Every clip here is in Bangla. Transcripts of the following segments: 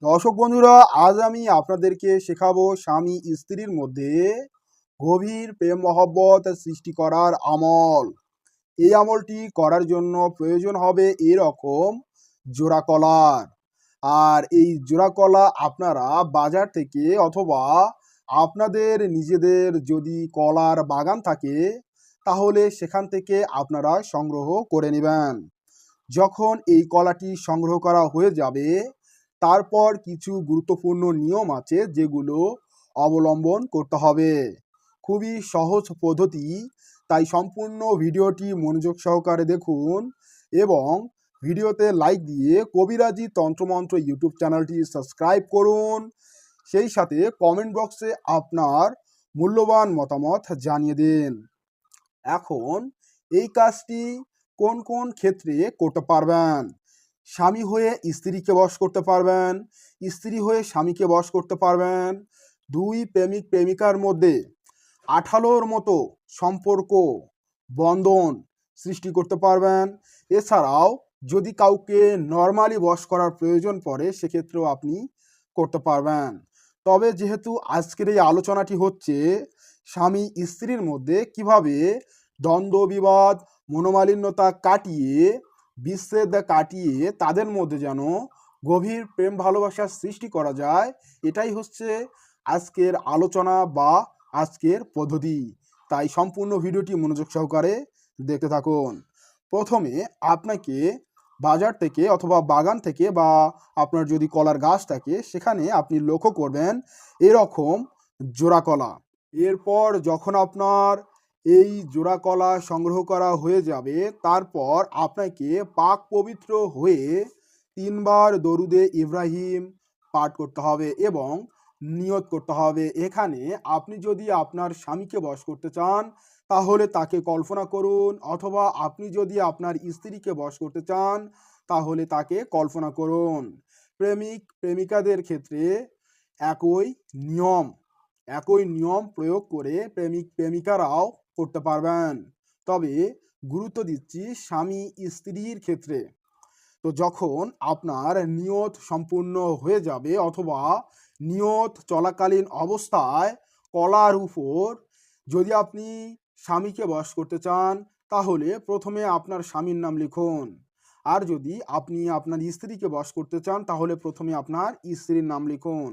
দর্শক বন্ধুরা, আজ আমি আপনাদেরকে শেখাবো স্বামী স্ত্রীর মধ্যে গভীর প্রেম মহব্বত সৃষ্টি করার আমল। এই আমলটি করার জন্য প্রয়োজন হবে এরকম জোড়া কলার। আর এই জোড়া কলা আপনারা বাজার থেকে অথবা আপনাদের নিজেদের যদি কলার বাগান থাকে তাহলে সেখান থেকে আপনারা সংগ্রহ করে নেবেন। যখন এই কলাটি সংগ্রহ করা হয়ে যাবে তারপর কিছু গুরুত্বপূর্ণ নিয়ম আছে যেগুলো অবলম্বন করতে হবে। খুবই সহজ পদ্ধতি, তাই সম্পূর্ণ ভিডিওটি মনোযোগ সহকারে দেখুন এবং ভিডিওতে লাইক দিয়ে কবিরাজি তন্ত্রমন্ত্র ইউটিউব চ্যানেলটি সাবস্ক্রাইব করুন। সেই সাথে কমেন্ট বক্সে আপনার মূল্যবান মতামত জানিয়ে দিন। এখন এই কাজটি কোন কোন ক্ষেত্রে করতে পারবেন? স্বামী হয়ে স্ত্রীকে বশ করতে পারবেন, স্ত্রী হয়ে স্বামীকে বশ করতে পারবেন, দুই প্রেমিক প্রেমিকার মধ্যে আঠালোর মতো সম্পর্ক বন্ধন সৃষ্টি করতে পারবেন। এছাড়াও যদি কাউকে নর্মালি বশ করার প্রয়োজন পড়ে সেক্ষেত্রেও আপনি করতে পারবেন। তবে যেহেতু আজকের এই আলোচনাটি হচ্ছে স্বামী স্ত্রীর মধ্যে কিভাবে দ্বন্দ্ব বিবাদ মনোমালিন্যতা কাটিয়ে বিচ্ছেদ কাটিয়ে তাদের মধ্যে যেন গভীর প্রেম ভালোবাসার সৃষ্টি করা যায়, এটাই হচ্ছে আজকের আলোচনা বা আজকের পদ্ধতি। তাই সম্পূর্ণ ভিডিওটি মনোযোগ সহকারে দেখতে থাকুন। প্রথমে আপনাকে বাজার থেকে অথবা বাগান থেকে বা আপনার যদি কলার গাছ থাকে সেখানে আপনি লক্ষ্য করবেন এরকম জোড়া কলা। এরপর যখন আপনার এই জোড়া কলা সংগ্রহ করা হয়ে যাবে তারপর আপনাকে পাক পবিত্র হয়ে 3 বার দরুদে ইব্রাহিম পাঠ করতে হবে এবং নিয়ত করতে হবে। এখানে আপনি যদি আপনার স্বামীকে বশ করতে চান তাহলে তাকে কল্পনা করুন, অথবা আপনি যদি আপনার স্ত্রীকে বশ করতে চান তাহলে তাকে কল্পনা করুন। প্রেমিক প্রেমিকাদের ক্ষেত্রে একই নিয়ম একই নিয়ম প্রয়োগ করে প্রেমিক প্রেমিকারাও করতে পারবেন। তবে গুরুত্ব দিচ্ছি স্বামী স্ত্রীর ক্ষেত্রে। তো যখন আপনার নিয়ত সম্পূর্ণ হয়ে যাবে অথবা নিয়ত চলাকালীন অবস্থায় কলার উপর যদি আপনি স্বামীকে বশ করতে চান তাহলে প্রথমে আপনার স্বামীর নাম লিখুন, আর যদি আপনি আপনার স্ত্রীকে বশ করতে চান তাহলে প্রথমে আপনার স্ত্রীর নাম লিখুন।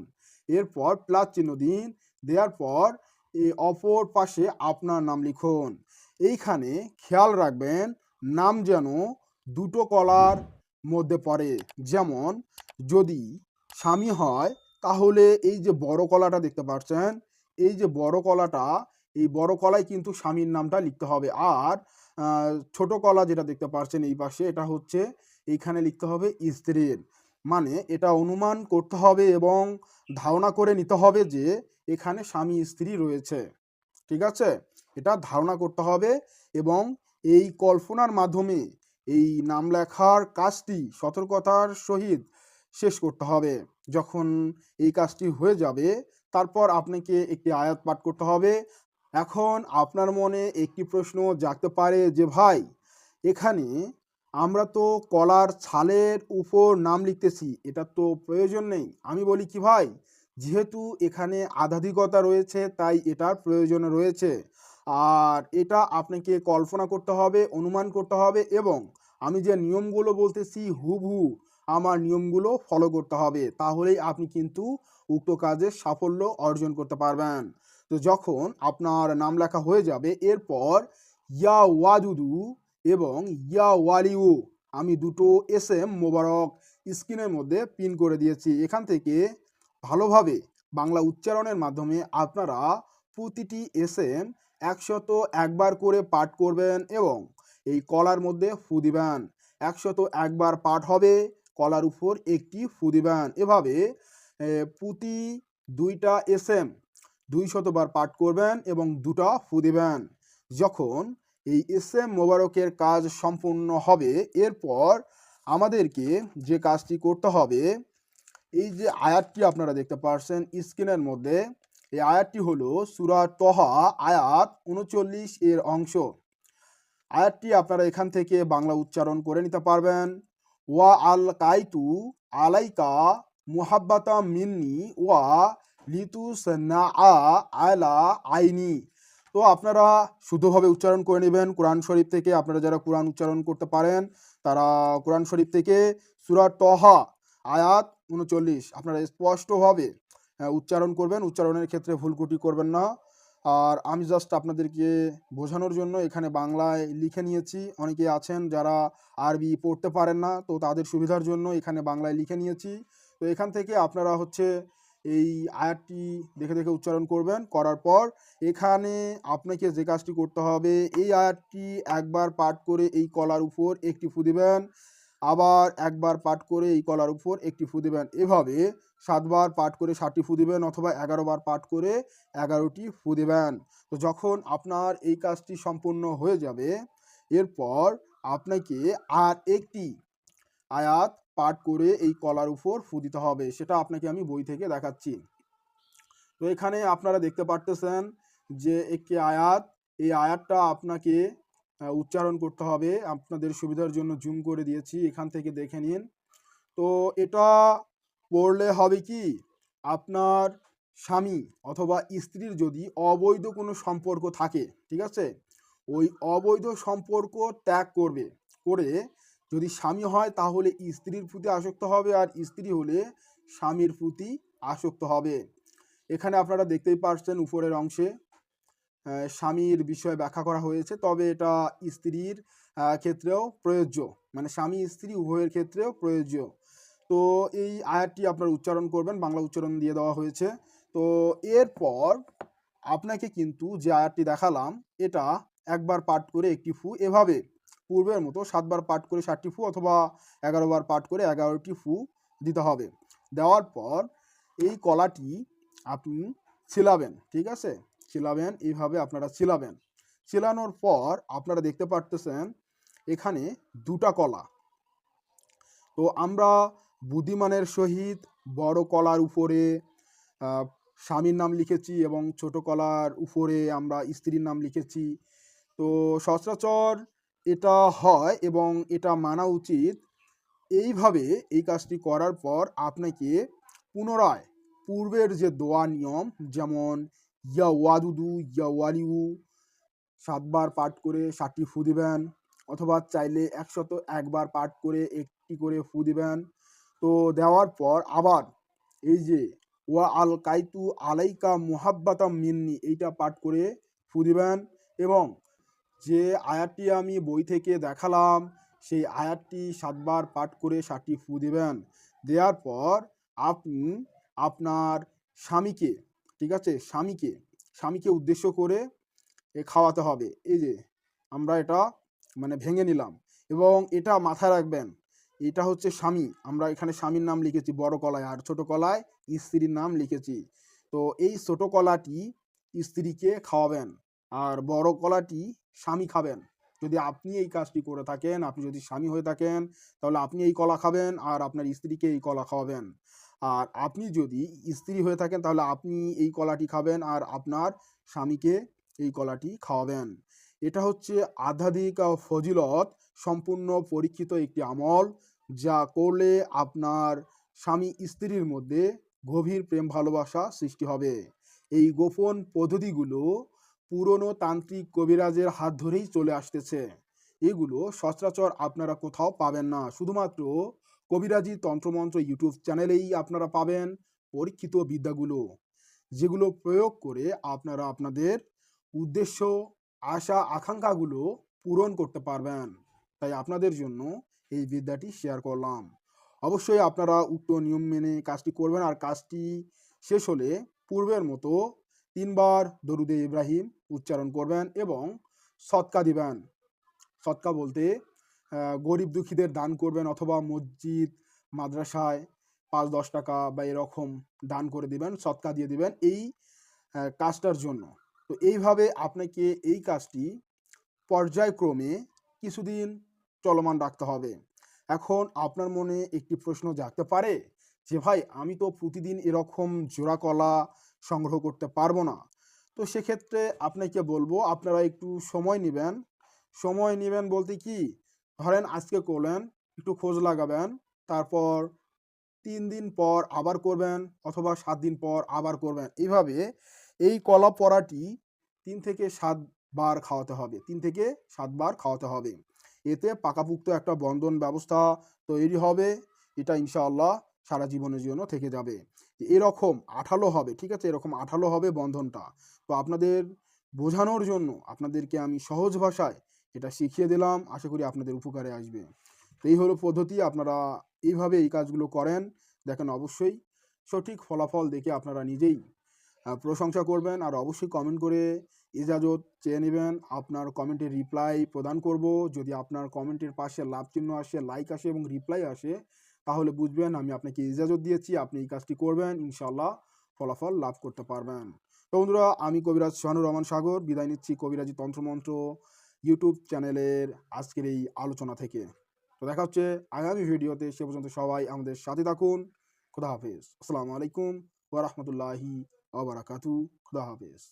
এরপর প্লাস চিহ্ন দিন, দেওয়ার পর অপর পাশে আপনার নাম লিখুন। এইখানে খেয়াল রাখবেন নাম যেন দুটো কলার মধ্যে পড়ে। যেমন যদি স্বামী হয় তাহলে এই যে বড় কলাটা দেখতে পাচ্ছেন, এই যে বড় কলাটা, এই বড় কলায় কিন্তু স্বামীর নামটা লিখতে হবে। আর ছোট কলা যেটা দেখতে পাচ্ছেন এই পাশে, এটা হচ্ছে এইখানে লিখতে হবে স্ত্রীর। মানে এটা অনুমান করতে হবে এবং ধারণা করে নিতে হবে যে এখানে স্বামী স্ত্রী রয়েছে। ঠিক আছে, এটা ধারণা করতে হবে এবং এই কল্পনার মাধ্যমে এই নাম লেখার কাজটি সতর্কতার সহিত শেষ করতে হবে। যখন এই কাজটি হয়ে যাবে তারপর আপনাকে একটি আয়াত পাঠ করতে হবে। এখন আপনার মনে একটি প্রশ্ন জাগতে পারে যে ভাই, এখানে আমরা তো কলার ছালের উপর নাম লিখতেছি, এটা তো প্রয়োজন নেই। আমি বলি কি ভাই, যেহেতু এখানে আধ্যাত্মিকতা রয়েছে তাই এটার প্রয়োজন রয়েছে। আর এটা আপনাকে কল্পনা করতে হবে, অনুমান করতে হবে এবং আমি যে নিয়মগুলো বলতেছি হুবহু আমার নিয়মগুলো ফলো করতে হবে, তাহলেই আপনি কিন্তু উক্ত কাজে সাফল্য অর্জন করতে পারবেন। তো যখন আপনার নাম লেখা হয়ে যাবে এরপর ইয়া ওয়াজুদু এবং ইয়া ওয়ালিউ আমি দুটো এসএম মোবারক স্ক্রিনের মধ্যে পিন করে দিয়েছি। এখান থেকে ভালোভাবে বাংলা উচ্চারণের মাধ্যমে আপনারা প্রতিটি এসএম 101 করে পাঠ করবেন এবং এই কলার মধ্যে ফু দিবেন। 101 পাঠ হবে, কলার উপর একটি ফু দিবেন। এভাবে প্রতি 2টা এসএম 200 বার পাঠ করবেন এবং 2টা ফু দিবেন। যখন এই এসএম মোবারকের কাজ সম্পূর্ণ হবে এরপর আমাদেরকে যে কাজটি করতে হবে, এই যে আয়াতটি আপনারা দেখতে পাচ্ছেন স্ক্রিনের মধ্যে, এই আয়াতটি হলো সূরা তহা আয়াত 39 এর অংশ। আয়াতটি আপনারা এখান থেকে বাংলা উচ্চারণ করে নিতে পারবেন। ওয়া আল কাইতু আলাইকা মুহাব্বাতা মিন্নি ওয়া লিতুসনা আলা আইনি। তো আপনারা শুদ্ধভাবে উচ্চারণ করে নেবেন কোরআন শরীফ থেকে। আপনারা যারা কোরআন উচ্চারণ করতে পারেন তারা কোরআন শরীফ থেকে সূরা তহা আয়াত ৩৯ আপনারা স্পষ্টভাবে উচ্চারণ করবেন। উচ্চারণের ক্ষেত্রে ভুল ত্রুটি করবেন না। আর আমি জাস্ট আপনাদেরকে বোঝানোর জন্য এখানে বাংলায় লিখে নিয়েছি। অনেকে আছেন যারা আরবি পড়তে পারেন না, তো তাদের সুবিধার জন্য এখানে বাংলায় লিখে নিয়েছি। তো এখান থেকে আপনারা হচ্ছে এই আয়াতটি দেখে দেখে উচ্চারণ করবেন। করার পর এখানে আপনাকে যে কাজটি করতে হবে, এই আয়াতটি একবার পাঠ করে এই কলার উপর একটি ফু দিবেন, আবার একবার পাঠ করে এই কলার উপর একটি ফু দিবেন। এভাবে 7 বার পাঠ করে 7টি ফু দিবেন, অথবা 11 বার পাঠ করে 11টি ফু দিবেন। তো যখন আপনার এই কাজটি সম্পূর্ণ হয়ে যাবে, এরপর আপনাকে আর একটি আয়াত পাঠ করে এই কলার উপর ফু দিতে হবে। সেটা আপনাকে আমি বই থেকে দেখাচ্ছি। তো এখানে আপনারা দেখতে পারতেছেন যে একটি আয়াত, এই আয়াতটা আপনাকে উচ্চারণ করতে হবে। আপনাদের সুবিধার জন্য জুম করে দিয়েছি, এখান থেকে দেখে নিন। তো এটা পড়লে হবে কি, আপনার স্বামী অথবা স্ত্রীর যদি অবৈধ কোনো সম্পর্ক থাকে, ঠিক আছে, ওই অবৈধ সম্পর্ক ত্যাগ করবে। করে যদি স্বামী হয় তাহলে স্ত্রীর প্রতি আসক্ত হবে, আর স্ত্রী হলে স্বামীর প্রতি আসক্ত হবে। এখানে আপনারা দেখতেই পাচ্ছেন উপরের অংশে স্বামীর বিষয়ে ব্যাখ্যা করা হয়েছে, তবে এটা স্ত্রীর ক্ষেত্রেও প্রযোজ্য, মানে স্বামী স্ত্রী উভয়ের ক্ষেত্রেও প্রযোজ্য। তো এই আয়াতটি আপনারা উচ্চারণ করবেন, বাংলা উচ্চারণ দিয়ে দেওয়া হয়েছে। তো এরপর আপনাকে কিন্তু যে আয়াতটি দেখালাম এটা একবার পাঠ করে একটি ফু, এভাবে পূর্বের মতো 7 বার পাঠ করে 7টি ফু, অথবা 11 বার পাঠ করে 11টি ফু দিতে হবে। দেওয়ার পর এই কলাটি আপনি ছিলাবেন, ঠিক আছে, ছিলাবেন, এইভাবে আপনারা ছিলাবেন। ছিলানোর পর আপনারা দেখতে পারতেছেন এখানে 2টা কলা। তো আমরা বুদ্ধিমানের সহিত বড় কলার উপরে স্বামীর নাম লিখেছি এবং ছোট কলার উপরে আমরা স্ত্রীর নাম লিখেছি। তো সচরাচর এটা হয় এবং এটা মানা উচিত। এইভাবে এই কাজটি করার পর আপনাকে পুনরায় পূর্বের যে দোয়া নিয়ম, যেমন ইয়া ওয়াদুদু ইয়া ওয়ালিউ 7 বার পাঠ করে 7টি ফু দিবেন, অথবা চাইলে 101 বার পাঠ করে একটি করে ফু দিবেন। তো দেওয়ার পর আবার এই যে ওয়া আল কাইতু আলাইকা মুহাব্বাতাম মিন্নি এইটা পাঠ করে ফু দিবেন, এবং যে আয়াতটি আমি বই থেকে দেখালাম সেই আয়াতটি 7 বার পাঠ করে 7টি ফু দিবেন। দেওয়ার পর আপনি আপনার স্বামীকে, ঠিক আছে, স্বামীকে উদ্দেশ্য করে খাওয়াতে হবে। এই যে আমরা এটা মানে ভেঙে নিলাম, এবং এটা মাথায় রাখবেন, এটা হচ্ছে স্বামী, আমরা এখানে স্বামীর নাম লিখেছি বড় কলায়, আর ছোট কলায় স্ত্রীর নাম লিখেছি। তো এই ছোট কলাটি স্ত্রীকে খাওয়াবেন, আর বড় কলাটি স্বামী খাবেন। যদি আপনি এই কাজটি করে থাকেন, আপনি যদি স্বামী হয়ে থাকেন, তাহলে আপনি এই কলা খাবেন আর আপনার স্ত্রীকে এই কলা খাওয়াবেন। আর আপনি যদি স্ত্রী হয়ে থাকেন তাহলে আপনি এই কলাটি খাবেন আর আপনার স্বামীকে এই কলাটি খাওয়াবেন। এটা হচ্ছে আধ্যাত্মিক ফজিলত সম্পূর্ণ পরীক্ষিত একটি আমল, যা করলে আপনার স্বামী স্ত্রীর মধ্যে গভীর প্রেম ভালোবাসা সৃষ্টি হবে। এই গোপন পদ্ধতিগুলো পুরনো তান্ত্রিক কবিরাজের হাত ধরেই চলে আসতেছে। এগুলো সচরাচর আপনারা কোথাও পাবেন না, শুধুমাত্র কবিরাজি তন্ত্রমন্ত্র ইউটিউব চ্যানেলেই আপনারা পাবেন পরীক্ষিত বিদ্যাগুলো, যেগুলো প্রয়োগ করে আপনারা আপনাদের উদ্দেশ্য, আশা আকাঙ্ক্ষাগুলো পূরণ করতে পারবেন। তাই আপনাদের জন্য এই বিদ্যাটি শেয়ার করলাম। অবশ্যই আপনারা উক্ত নিয়ম মেনে কাজটি করবেন, আর কাজটি শেষ হলে পূর্বের মতো 3 বার দরুদে ইব্রাহিম উচ্চারণ করবেন এবং সদকা দিবেন। সদকা বলতে গরিব দুঃখীদের দান করবেন, অথবা মসজিদ মাদ্রাসায় 5-10 টাকা বা এরকম দান করে দিবেন, সদকা দিয়ে দিবেন এই কাজটার জন্য। তো এইভাবে আপনাকে এই কাজটি পর্যায়ক্রমে কিছুদিন চলমান রাখতে হবে। এখন আপনার মনে একটি প্রশ্ন জাগতে পারে যে ভাই, আমি তো প্রতিদিন এরকম জোড়া কলা সংগ্রহ করতে পারবো না। তো সেক্ষেত্রে আপনাকে বলবো আপনারা একটু সময় নেবেন। সময় নেবেন বলতে কি, ধরেন আজকে করলেন, একটু খোঁজ লাগাবেন, তারপর 3 দিন পর আবার করবেন অথবা 7 দিন পর আবার করবেন। এভাবে এই কলা পরাটি 3 থেকে 7 বার খাওয়াতে হবে। 3 থেকে 7 বার খাওয়াতে হবে। এতে পাকাপোক্ত একটা বন্ধন ব্যবস্থা তৈরি হবে। এটা ইনশাআল্লাহ সারা জীবনের জন্য থেকে যাবে। এরকম আঠালো হবে, ঠিক আছে? এরকম আঠালো হবে বন্ধনটা। তো আপনাদের বোঝানোর জন্য আপনাদেরকে আমি সহজ ভাষায় এটা শিখিয়ে দিলাম। আশা করি আপনাদের উপকারে আসবে। তো এই হলো পদ্ধতি। আপনারা এইভাবে এই কাজগুলো করেন। দেখেন অবশ্যই সঠিক ফলাফল দেখে আপনারা নিজেই প্রশংসা করবেন। আর অবশ্যই কমেন্ট করে ইজাজত চেয়ে নেবেন। আপনার কমেন্টের রিপ্লাই প্রদান করব। যদি আপনার কমেন্টের পাশে লাভ চিহ্ন আসে, লাইক আসে এবং রিপ্লাই আসে, তাহলে বুঝবেন আমি আপনাকে ইজাজত দিয়েছি। আপনি এই কাজটি করবেন। ইনশাআল্লাহ ফলাফল লাভ করতে পারবেন। তো বন্ধুরা, আমি কবিরাজ শাহানুর রহমান সাগর বিদায় নিচ্ছি কবিরাজি তন্ত্রমন্ত্র ইউটিউব চ্যানেলের আজকের এই আলোচনা থেকে। তো দেখা হচ্ছে আগামী ভিডিওতে। সে পর্যন্ত সবাই আমাদের সাথে থাকুন। খুদা হাফেজ। আসসালামু আলাইকুম ওয়া রাহমাতুল্লাহি ওয়া বারাকাতুহু। খুদা হাফেজ।